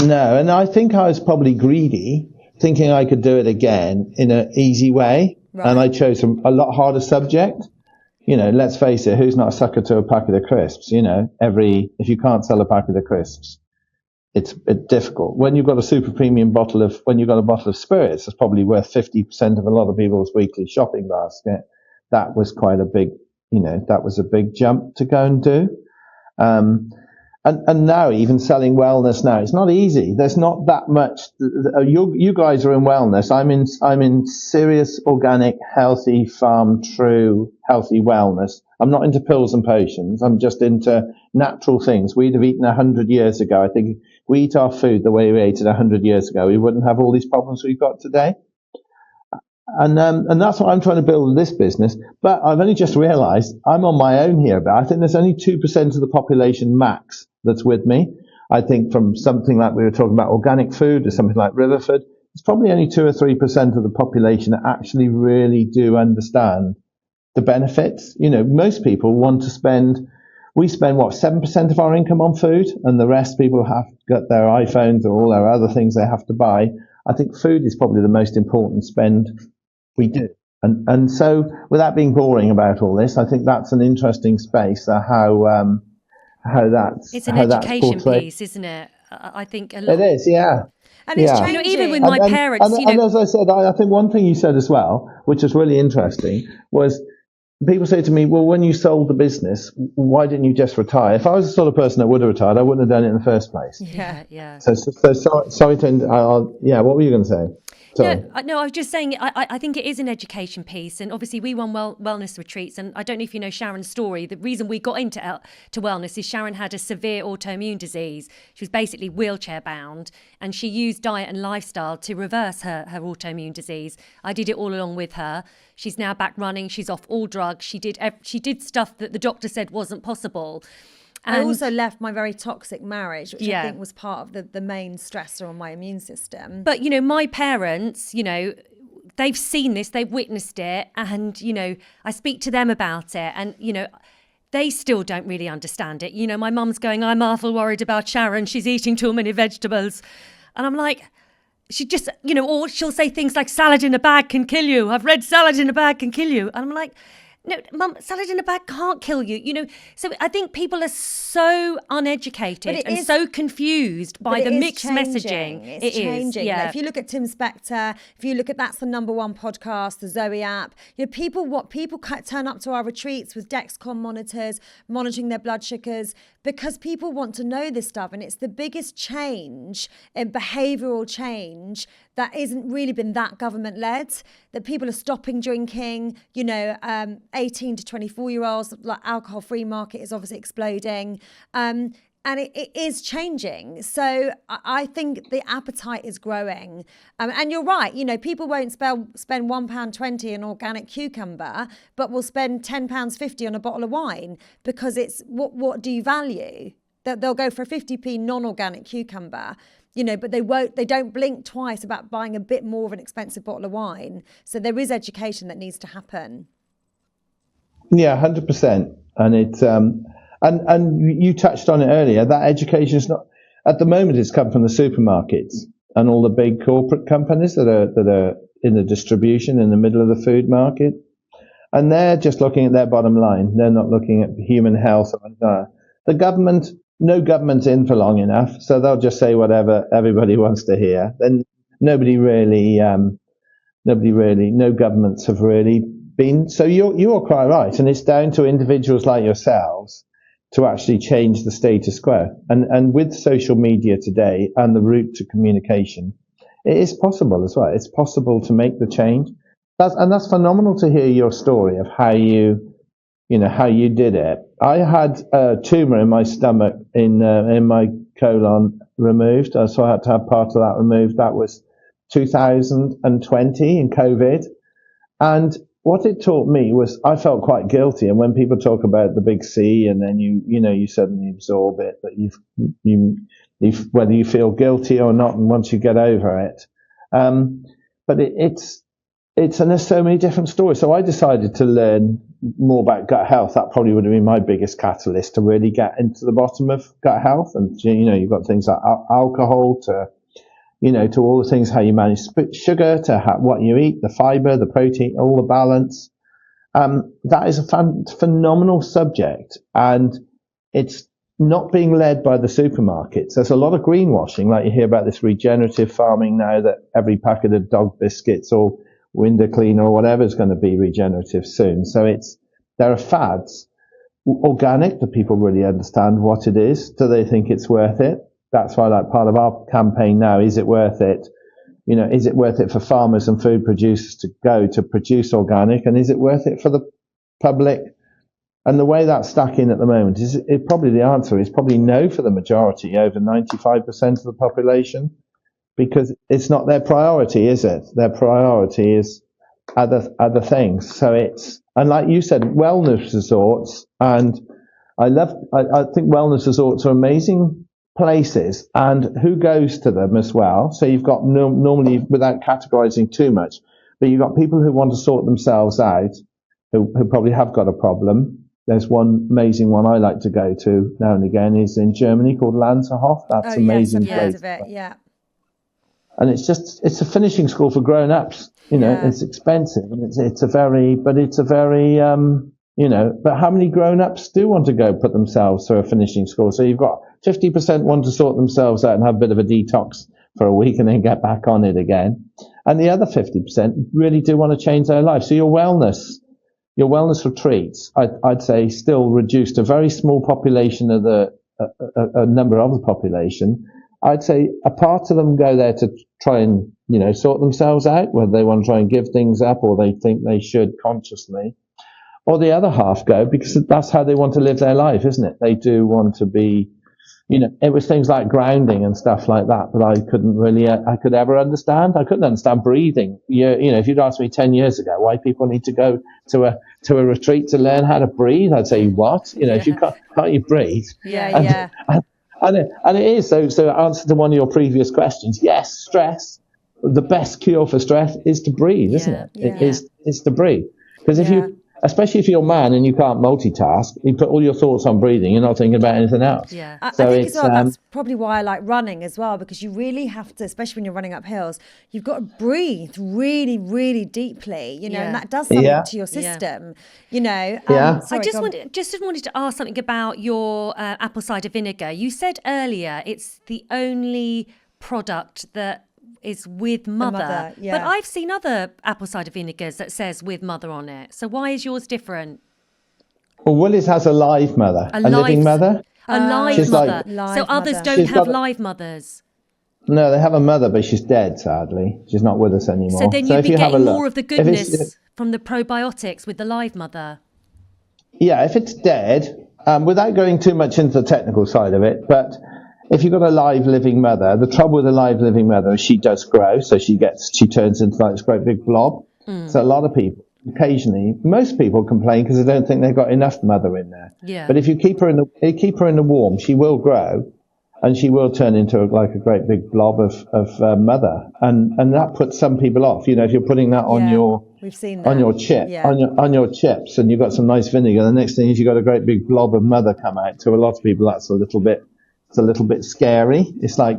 No, and I think I was probably greedy, thinking I could do it again in an easy way. Right. And I chose a lot harder subject. You know, let's face it, who's not a sucker to a packet of crisps? You know, if you can't sell a packet of crisps, it's difficult. When you've got a super premium bottle of spirits, it's probably worth 50% of a lot of people's weekly shopping basket. That was quite a big, that was a big jump to go and do. And now even selling wellness now, it's not easy. There's not that much. You guys are in wellness. I'm in serious, organic, healthy, farm, true, healthy wellness. I'm not into pills and potions. I'm just into natural things. We'd have eaten 100 years ago. I think if we eat our food the way we ate it 100 years ago, we wouldn't have all these problems we've got today. And that's what I'm trying to build in this business. But I've only just realized I'm on my own here. But I think there's only 2% of the population max that's with me. I think from something like we were talking about organic food to something like Riverford, it's probably only 2 or 3% of the population that actually really do understand the benefits. Most people want to we spend 7% of our income on food, and the rest people have got their iPhones or all their other things they have to buy. I think food is probably the most important spend we do. And so without being boring about all this, I think that's an interesting space, how that's it's an education piece, isn't it? I think a lot. It is, yeah. And it's Yeah. changing. Even with my parents, and as I said, I think one thing you said as well, which was really interesting, was people say to me, well, when you sold the business, why didn't you just retire? If I was the sort of person that would have retired, I wouldn't have done it in the first place. Yeah. So sorry to, yeah, what were you going to say? Sorry. No, I was just saying, I think it is an education piece. And obviously we run wellness retreats. And I don't know if you know Sharon's story. The reason we got into to wellness is Sharon had a severe autoimmune disease. She was basically wheelchair bound, and she used diet and lifestyle to reverse her autoimmune disease. I did it all along with her. She's now back running. She's off all drugs. She did stuff that the doctor said wasn't possible. I also left my very toxic marriage, which I think was part of the main stressor on my immune system. But, my parents, they've seen this, they've witnessed it, and, I speak to them about it, and, they still don't really understand it. My mum's going, I'm awful worried about Sharon, she's eating too many vegetables. And I'm like, she just, or she'll say things like salad in a bag can kill you. I've read salad in a bag can kill you. And I'm like, no, Mum, salad in a bag can't kill you. So I think people are so uneducated and so confused by the mixed messaging. It's changing. Yeah. Like, if you look at Tim Spector, if you look at That's the #1 podcast, the Zoe app, people turn up to our retreats with Dexcom monitors, monitoring their blood sugars, because people want to know this stuff. And it's the biggest change in behavioural change that isn't really been that government led, that people are stopping drinking, 18 to 24-year-olds, like alcohol-free market is obviously exploding. And it is changing. So I think the appetite is growing. And you're right, people won't spend £1.20 on organic cucumber, but will spend £10.50 on a bottle of wine, because it's what do you value? They'll go for a 50p non-organic cucumber, but they don't blink twice about buying a bit more of an expensive bottle of wine. So there is education that needs to happen. Yeah, 100%. And it's and you touched on it earlier. That education is not, at the moment, it's come from the supermarkets and all the big corporate companies that are in the distribution in the middle of the food market, and they're just looking at their bottom line. They're not looking at human health. The government, no government's in for long enough, so they'll just say whatever everybody wants to hear. Then no governments have really been. So you're quite right, and it's down to individuals like yourselves to actually change the status quo. And with social media today and the route to communication, it is possible as well. It's possible to make the change. That's phenomenal to hear your story of how you did it. I had a tumor in my stomach, in my colon, removed, so I had to have part of that removed. That was 2020 in COVID, and what it taught me was I felt quite guilty. And when people talk about the big C, and then you suddenly absorb it, that you whether you feel guilty or not, and once you get over it, but it's and there's so many different stories. So I decided to learn more about gut health. That probably would have been my biggest catalyst to really get into the bottom of gut health. And you've got things like alcohol to all the things, how you manage sugar, to what you eat, the fiber, the protein, all the balance. That is a phenomenal subject, and it's not being led by the supermarkets. There's a lot of greenwashing, like you hear about this regenerative farming now, that every packet of dog biscuits or window cleaner or whatever is going to be regenerative soon. So there are fads. Organic, do people really understand what it is? Do they think it's worth it? That's why, like, part of our campaign now, is it worth it? Is it worth it for farmers and food producers to go to produce organic? And is it worth it for the public? And the way that's stacking at the moment probably the answer is probably no for the majority, over 95% of the population, because it's not their priority, is it? Their priority is other things. So and like you said, wellness resorts, and I think wellness resorts are amazing places, and who goes to them as well. So you've got normally, without categorizing too much, but you've got people who want to sort themselves out, who probably have got a problem. There's one amazing one I like to go to now and again, is in Germany, called Lanzerhof. That's amazing. Yes, I've heard of it, yeah. And it's a finishing school for grown-ups. It's expensive, and it's a very, but how many grown-ups do want to go put themselves through a finishing school? So you've got 50% want to sort themselves out and have a bit of a detox for a week and then get back on it again. And the other 50% really do want to change their life. So your wellness retreats, I'd say, still reduced a very small population of a number of the population. I'd say a part of them go there to try and, sort themselves out, whether they want to try and give things up or they think they should consciously. Or the other half go because that's how they want to live their life, isn't it? They do want to be, it was things like grounding and stuff like that I couldn't really, I could ever understand. I couldn't understand breathing. If you'd asked me 10 years ago why people need to go to a retreat to learn how to breathe, I'd say, what? If you can't you breathe? Yeah. And it is. So answer to one of your previous questions. Yes, stress. The best cure for stress is to breathe, isn't it? It is to breathe. Because especially if you're a man and you can't multitask, you put all your thoughts on breathing, you're not thinking about anything else. Yeah. I think as well, that's probably why I like running as well, because you really have to, especially when you're running up hills, you've got to breathe really, really deeply, and that does something to your system, Yeah. I just wanted to ask something about your apple cider vinegar. You said earlier it's the only product that is with mother, but I've seen other apple cider vinegars that says with mother on it. So why is yours different? Well, Willie's has a live mother, a living mother. A live She's mother. Live so others mother. don't have live mothers. No, they have a mother, but she's dead, sadly. She's not with us anymore. So then you'd be getting more of the goodness from the probiotics with the live mother. Yeah, if it's dead, without going too much into the technical side of it, but if you've got a live living mother, the trouble with a live living mother is she does grow, so she turns into like this great big blob. So a lot of people, most people complain because they don't think they've got enough mother in there. Yeah. But if you keep her in the warm, she will grow, and she will turn into like a great big blob of mother, and that puts some people off. If you're putting that on your we've seen that. on your chip on your chips, and you've got some nice vinegar, the next thing is you've got a great big blob of mother come out. To a lot of people, that's a little bit scary. It's like,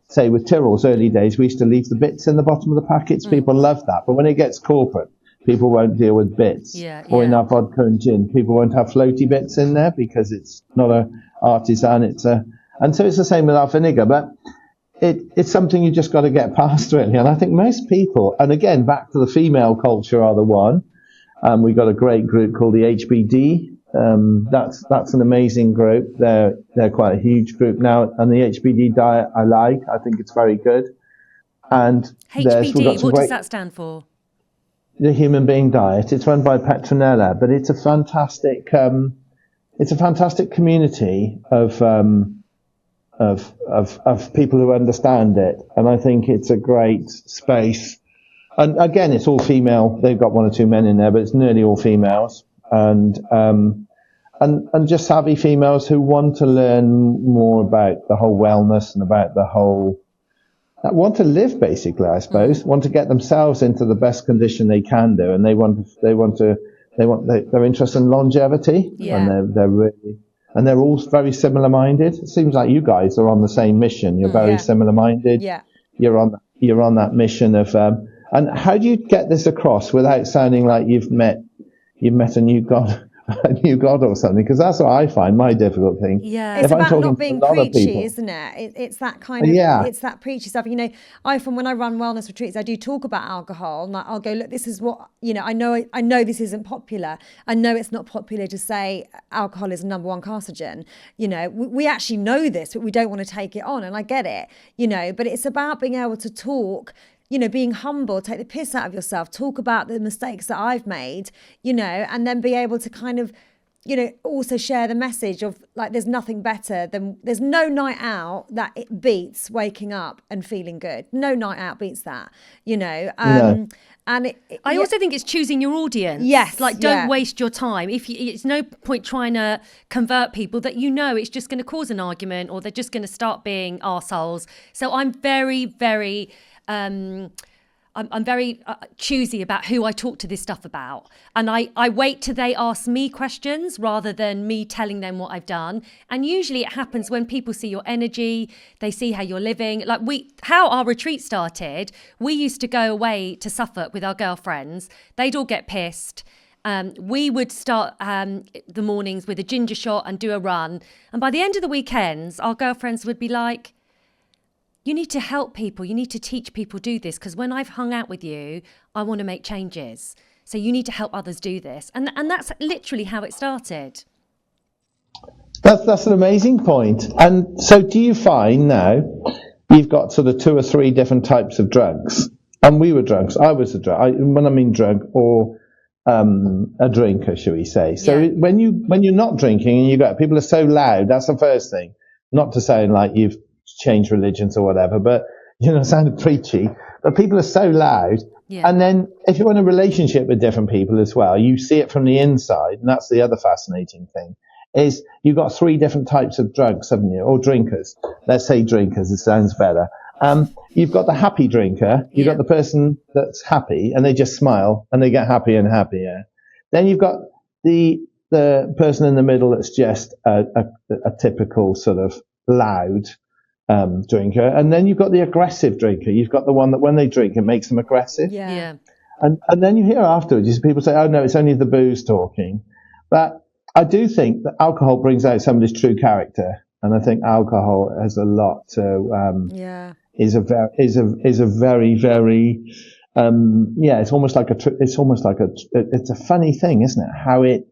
say, with Tyrrell's early days, we used to leave the bits in the bottom of the packets. People love that. But when it gets corporate, people won't deal with bits. Or in our vodka and gin, people won't have floaty bits in there because it's not a artisan. And so it's the same with our vinegar. But it's something you just got to get past, really. And I think most people, and again, back to the female culture are the one. We've got a great group called the HBD. That's an amazing group. They're quite a huge group now, and the HBD diet I think it's very good. And HBD, what does that stand for? The Human Being Diet. It's run by Petronella, but it's a fantastic community of people who understand it, and I think it's a great space. And again, it's all female. They've got one or two men in there, but it's nearly all females. And just savvy females who want to learn more about the whole wellness and about the whole, that want to live basically, I suppose, want to get themselves into the best condition they can do, and they're interested in longevity, and they're all very similar minded. It seems like you guys are on the same mission. You're very similar minded. Yeah. You're on that mission of, and how do you get this across without sounding like you've met a new god or something? Because that's what I find my difficult thing. Yeah, it's about not being preachy, isn't it? It's that kind of, it's that preachy stuff. When I run wellness retreats, I do talk about alcohol, and I'll go, look, this is what, I know this isn't popular. I know it's not popular to say alcohol is the number one carcinogen. We actually know this, but we don't want to take it on, and I get it, but it's about being able to talk, being humble, take the piss out of yourself, talk about the mistakes that I've made, and then be able to kind of, also share the message of like, there's nothing better than, there's no night out that it beats waking up and feeling good. No night out beats that, No. And I also think it's choosing your audience. Yes. Like, don't waste your time. It's no point trying to convert people that it's just going to cause an argument, or they're just going to start being arseholes. So I'm very, very... I'm very choosy about who I talk to this stuff about. And I wait till they ask me questions rather than me telling them what I've done. And usually it happens when people see your energy, they see how you're living. Like how our retreat started, we used to go away to Suffolk with our girlfriends. They'd all get pissed. we would start the mornings with a ginger shot and do a run. And by the end of the weekends, our girlfriends would be like, you need to help people. You need to teach people do this, because when I've hung out with you, I want to make changes. So you need to help others do this. And that's literally how it started. That's an amazing point. And so do you find now you've got sort of 2 or 3 different types of drugs? And we were drunks. I was a drug. When I mean drug, or a drinker, shall we say. So when you're not drinking and you got people are so loud, that's the first thing. Not to sound like you've changed religions or whatever, but it sounded preachy. But people are so loud. Yeah. And then if you're in a relationship with different people as well, you see it from the inside. And that's the other fascinating thing, is you've got 3 different types of drugs, haven't you? Or drinkers. Let's say drinkers, it sounds better. You've got the happy drinker. You've got the person that's happy and they just smile and they get happier and happier. Then you've got the person in the middle that's just a typical sort of loud drinker. And then you've got the aggressive drinker. You've got the one that when they drink, it makes them aggressive. Yeah. And then you hear afterwards, people say, oh no, it's only the booze talking. But I do think that alcohol brings out somebody's true character. And I think alcohol has a lot to, is a very, very, it's almost like it's a funny thing, isn't it?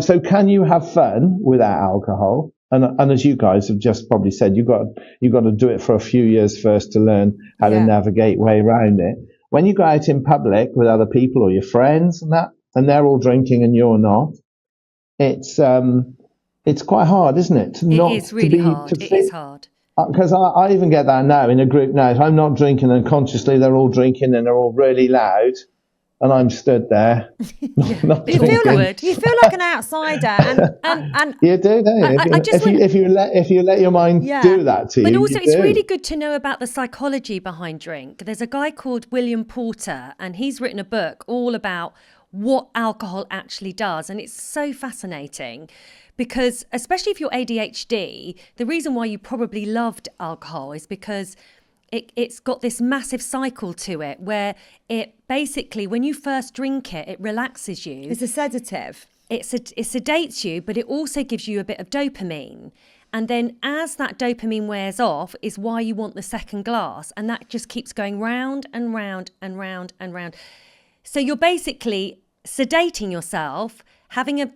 So can you have fun without alcohol? And as you guys have just probably said, you've got to do it for a few years first to learn how to navigate way around it. When you go out in public with other people or your friends and they're all drinking and you're not, it's quite hard, isn't it? It is really hard. It is hard. Because I even get that now in a group now. If I'm not drinking and consciously they're all drinking and they're all really loud, and I'm stood there. Not you feel like an outsider, and you do, don't you? If you let your mind do that to you. But also, it's really good to know about the psychology behind drink. There's a guy called William Porter, and he's written a book all about what alcohol actually does, and it's so fascinating. Because especially if you're ADHD, the reason why you probably loved alcohol is because it's got this massive cycle to it where it basically, when you first drink it, it relaxes you. It's a sedative. It sedates you, but it also gives you a bit of dopamine. And then as that dopamine wears off is why you want the second glass. And that just keeps going round and round and round and round. So you're basically sedating yourself, having a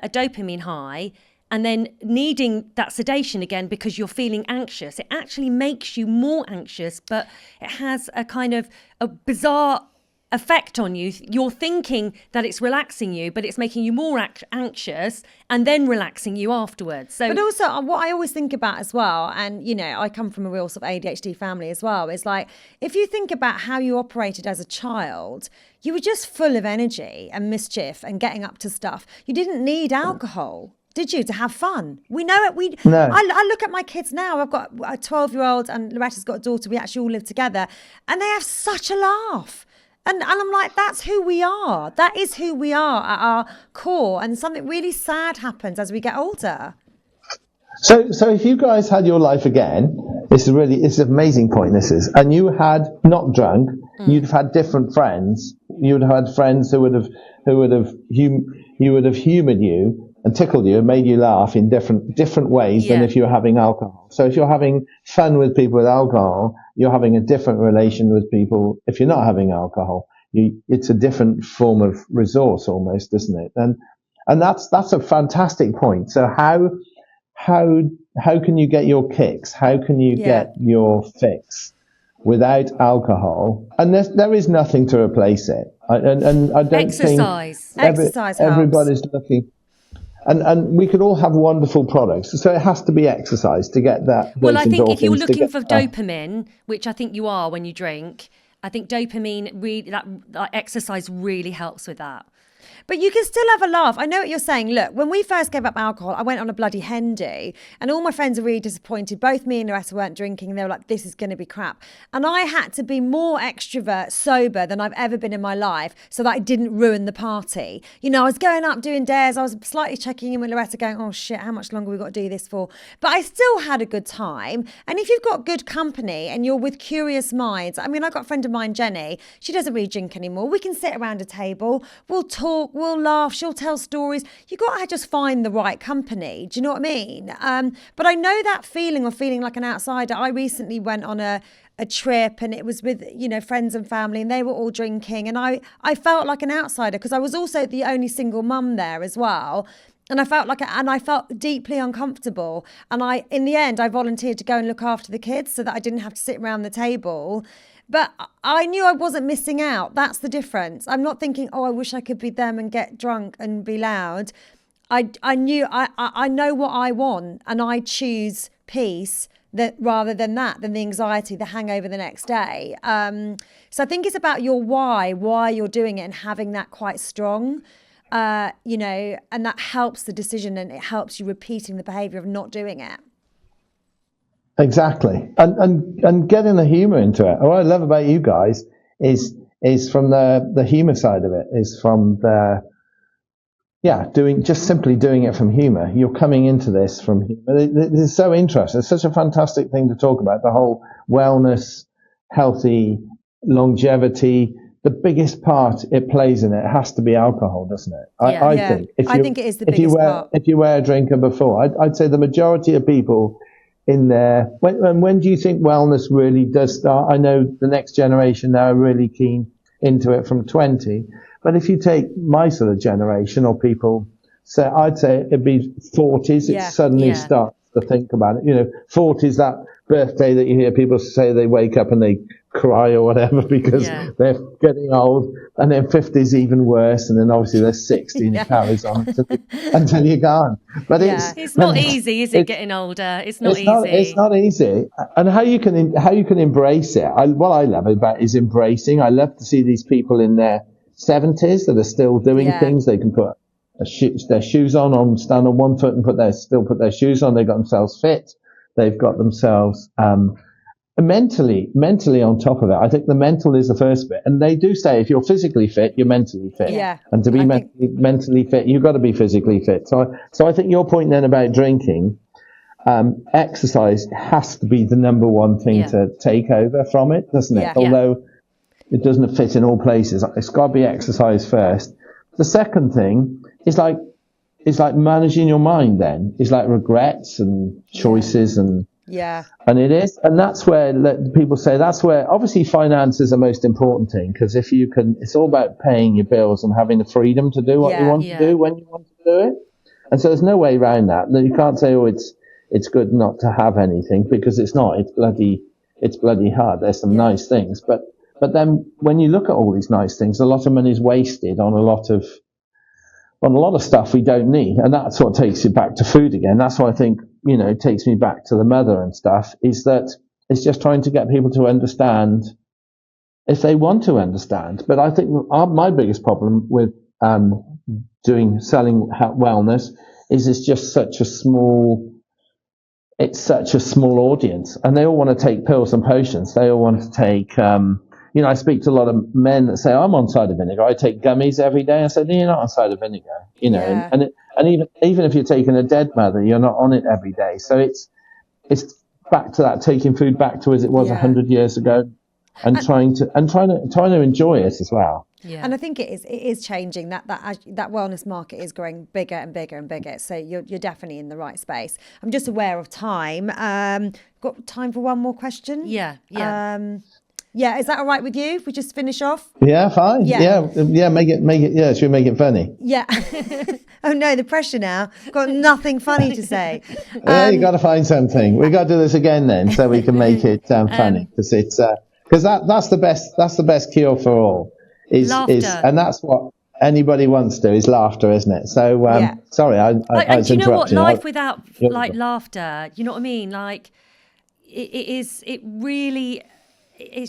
dopamine high, and then needing that sedation again because you're feeling anxious. It actually makes you more anxious, but it has a kind of a bizarre effect on you. You're thinking that it's relaxing you, but it's making you more anxious and then relaxing you afterwards. So, but also what I always think about as well, and I come from a real sort of ADHD family as well, is like, if you think about how you operated as a child, you were just full of energy and mischief and getting up to stuff. You didn't need alcohol, did you, to have fun? We know it. No. I look at my kids now. I've got a 12-year-old and Loretta's got a daughter. We actually all live together, and they have such a laugh. And I'm like, that's who we are. That is who we are at our core. And something really sad happens as we get older. So if you guys had your life again, it's an amazing point, this is, and you had not drunk, you'd have had different friends. You would have had friends who would have humoured you and tickled you and made you laugh in different ways than if you're having alcohol. So if you're having fun with people with alcohol, you're having a different relation with people if you're not having alcohol. It's a different form of resource almost, isn't it? And that's a fantastic point. So how can you get your kicks? How can you get your fix without alcohol? And there is nothing to replace it. And I don't exercise. think Exercise everybody's looking. And we could all have wonderful products. So it has to be exercise to get that. Well, I think if you're looking for dopamine, which I think you are when you drink, I think dopamine, really, that exercise really helps with that. But you can still have a laugh. I know what you're saying. Look, when we first gave up alcohol, I went on a bloody Hendy, and all my friends were really disappointed. Both me and Loretta weren't drinking, and they were like, this is going to be crap. And I had to be more extrovert sober than I've ever been in my life so that I didn't ruin the party. I was going up doing dares. I was slightly checking in with Loretta going, oh shit, how much longer we got to do this for? But I still had a good time. And if you've got good company and you're with curious minds, I mean, I've got a friend of mine, Jenny, she doesn't really drink anymore. We can sit around a table, we'll talk, we'll laugh, she'll tell stories. You got to just find the right company. Do you know what I mean? But I know that feeling of feeling like an outsider. I recently went on a trip, and it was with, friends and family, and they were all drinking, and I felt like an outsider because I was also the only single mum there as well. And I felt deeply uncomfortable. And in the end, I volunteered to go and look after the kids so that I didn't have to sit around the table. But I knew I wasn't missing out. That's the difference. I'm not thinking, oh, I wish I could be them and get drunk and be loud. I knew I know what I want, and I choose peace rather than the anxiety, the hangover the next day. So I think it's about your why you're doing it, and having that quite strong. And that helps the decision, and it helps you repeating the behavior of not doing it. Exactly. And getting the humor into it. What I love about you guys is from the humor side of it, is from simply doing it from humor. You're coming into this from humor. This is so interesting. It's such a fantastic thing to talk about, the whole wellness, healthy, longevity. The biggest part it plays in it has to be alcohol, doesn't it? I think. I think it is the biggest part. If you were a drinker before, I'd say the majority of people in there. When do you think wellness really does start? I know the next generation now are really keen into it from 20. But if you take my sort of generation, or people, I'd say it'd be 40s. It suddenly starts to think about it. 40s, that birthday that you hear people say they wake up and they cry or whatever because they're getting old, and then 50s even worse, and then obviously they're 60 and it carries on until you're gone. But it's not easy, is it? Getting older, it's not easy. It's not easy, and how you can embrace it. What I love about it is embracing. I love to see these people in their 70s that are still doing things. They can put their shoes on, stand on one foot, and still put their shoes on. They've got themselves fit. They've got themselves mentally on top of it. I think the mental is the first bit. And they do say if you're physically fit, you're mentally fit. Yeah. And to be mentally fit, you've got to be physically fit. So I think your point then about drinking, exercise has to be the number one thing to take over from it, doesn't it? Although it doesn't fit in all places. It's got to be exercise first. The second thing is like managing your mind then. It's like regrets and choices and it is. And that's where people say that's where obviously finance is the most important thing, because if you can, it's all about paying your bills and having the freedom to do what you want to do when you want to do it. And so there's no way around that. You can't say, it's good not to have anything, because it's not. It's bloody hard. There's some nice things. But then when you look at all these nice things, a lot of money is wasted on a lot of stuff we don't need. And that's what takes you back to food again. That's why I think, it takes me back to the mother and stuff, is that it's just trying to get people to understand if they want to understand. But I think my biggest problem with selling wellness is it's just such a small audience, and they all want to take pills and potions. They all want to take, I speak to a lot of men that say, I'm on cider vinegar. I take gummies every day. I said, no, you're not on cider vinegar, and even if you're taking a dead mother, you're not on it every day. So it's back to that, taking food back to as it was 100 years ago, and trying to enjoy it as well. Yeah. And I think it is changing. That wellness market is growing bigger and bigger and bigger. So you're definitely in the right space. I'm just aware of time. Got time for one more question? Yeah. Is that all right with you? If we just finish off? Yeah, fine. Yeah. Make it. Yeah, should we make it funny? Yeah. Oh no, the pressure now. Got nothing funny to say. You got to find something. We got to do this again then, so we can make it funny, because that's the best cure for all. Laughter. And that's what anybody wants to, is laughter, isn't it? So, sorry, I was do you know what? interrupting. Life without laughter, you know what I mean? Like, it'd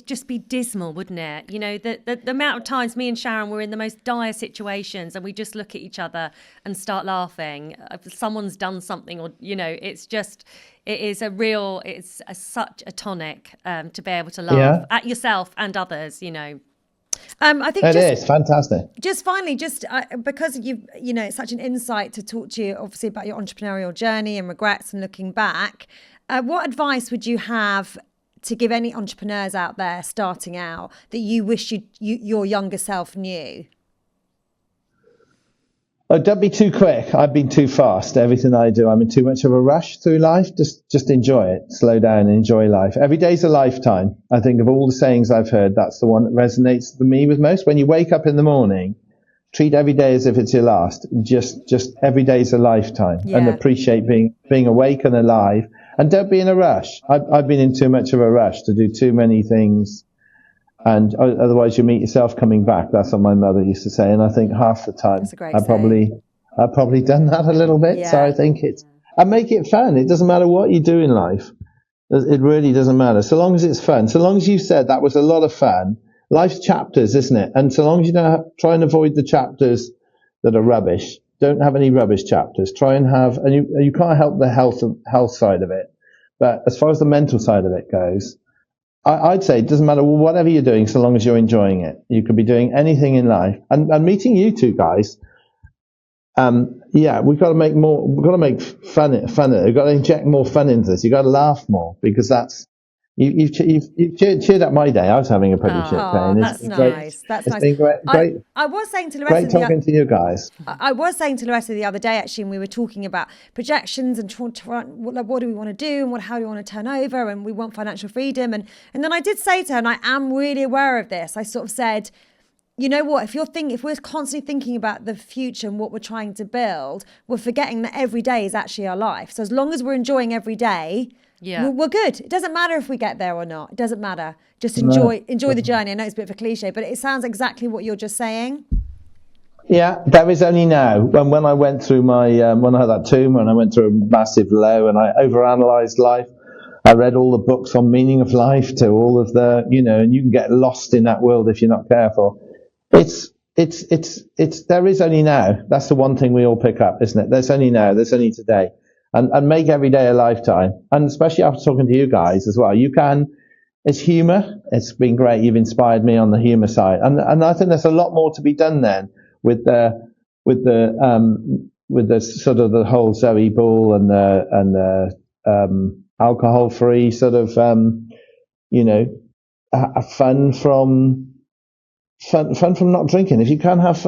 just be dismal, wouldn't it? The amount of times me and Sharon were in the most dire situations and we just look at each other and start laughing. If someone's done something, or, it's such a tonic to be able to laugh at yourself and others, I think it is fantastic. Just finally, because it's such an insight to talk to you, obviously, about your entrepreneurial journey and regrets and looking back. What advice would you have to give any entrepreneurs out there starting out that you wish your younger self knew? Oh, don't be too quick. I've been too fast. Everything I do, I'm in too much of a rush through life. Just enjoy it. Slow down and enjoy life. Every day's a lifetime. I think of all the sayings I've heard, that's the one that resonates with me with most. When you wake up in the morning, treat every day as if it's your last. Just every day's a lifetime, and appreciate being awake and alive. And don't be in a rush. I've been in too much of a rush to do too many things. And otherwise you meet yourself coming back. That's what my mother used to say. And I think half the time I've probably done that a little bit. So I think and make it fun. It doesn't matter what you do in life. It really doesn't matter. So long as it's fun. So long as you said that was a lot of fun. Life's chapters, isn't it? And so long as you don't try and avoid the chapters that are rubbish. Don't have any rubbish chapters. Try and have, and you can't help the health side of it. But as far as the mental side of it goes, I'd say it doesn't matter whatever you're doing, so long as you're enjoying it. You could be doing anything in life. And meeting you two guys, we've got to make more. We've got to make fun. We've got to inject more fun into this. You've got to laugh more, because that's you've cheered up my day. I was having a pretty shit day. And that's nice. That's nice. It's been great. I was saying to Loretta, great talking to you guys. I was saying to Loretta the other day, actually, and we were talking about projections and what do we want to do and how do we want to turn over, and we want financial freedom. And then I did say to her, and I am really aware of this, I sort of said, you know what, if we're constantly thinking about the future and what we're trying to build, we're forgetting that every day is actually our life. So as long as we're enjoying every day, we're good. It doesn't matter if we get there or not. It doesn't matter. Just enjoy the journey. I know it's a bit of a cliche, but it sounds exactly what you're just saying. Yeah, that is only now. When I went through my, when I had that tumor and I went through a massive low and I overanalyzed life, I read all the books on meaning of life to all of the, and you can get lost in that world if you're not careful. There is only now. That's the one thing we all pick up, isn't it? There's only now. There's only today. And make every day a lifetime. And especially after talking to you guys as well, it's humour. It's been great. You've inspired me on the humour side. And I think there's a lot more to be done then with the sort of the whole Zoe Ball and the alcohol free sort of, fun from not drinking. If you can have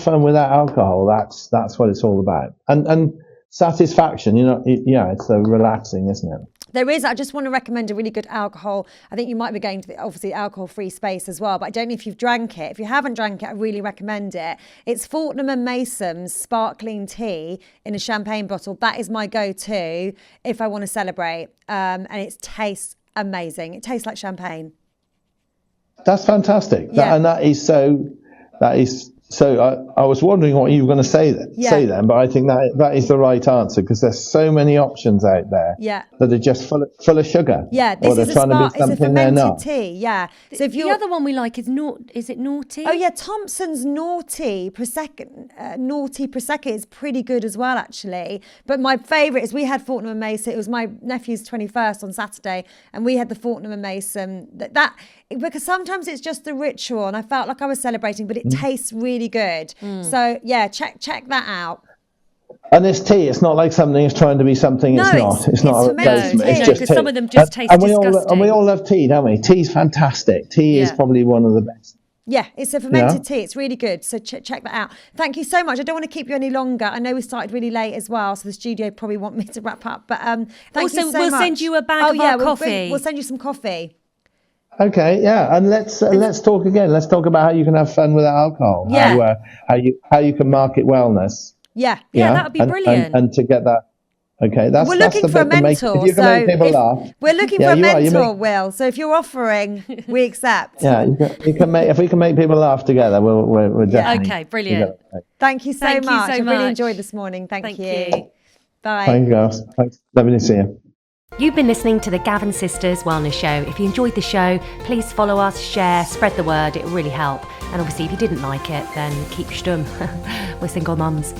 fun without alcohol, that's what it's all about. And satisfaction, it's relaxing, isn't it? There is. I just want to recommend a really good alcohol. I think you might be going to the obviously alcohol-free space as well, but I don't know if you've drank it. If you haven't drank it, I really recommend it. It's Fortnum & Mason's sparkling tea in a champagne bottle. That is my go-to if I want to celebrate, and it tastes amazing. It tastes like champagne. That's fantastic. That is so I was wondering what you were going to say then, but I think that is the right answer, because there's so many options out there that are just full of sugar. Yeah, this is a fermented tea. Yeah. So if the other one we like is it Naughty? Oh yeah, Thompson's Naughty Prosecco is pretty good as well, actually. But my favourite is, we had Fortnum & Mason. It was my nephew's 21st on Saturday, and we had the Fortnum & Mason. Because sometimes it's just the ritual, and I felt like I was celebrating, but it tastes really good. So yeah, check that out. And this tea, it's not like something is trying to be something it's not. It's not a replacement. It's just tea. Some of them just taste disgusting. And we all love tea, don't we? Tea's fantastic. Tea is probably one of the best. Yeah, it's a fermented tea. It's really good. So check that out. Thank you so much. I don't want to keep you any longer. I know we started really late as well, so the studio probably want me to wrap up. But thank you so much. Also, we'll send you a bag of our coffee. We'll send you some coffee. Okay, yeah, and let's talk again. Let's talk about how you can have fun without alcohol. Yeah. How you can market wellness. Yeah, that would be brilliant. And to get that. Okay, we're looking for a mentor. If you can make people laugh. We're looking for a mentor, Will. So if you're offering, we accept. Yeah, you can make. If we can make people laugh together, we're definitely. Okay, brilliant. Thank you so much. I really enjoyed this morning. Thank you. Bye. Thank you, girls. Thanks. Lovely to see you. You've been listening to the Gavin Sisters Wellness Show. If you enjoyed the show, please follow us, share, spread the word. It will really help. And obviously, if you didn't like it, then keep stum. We're single mums.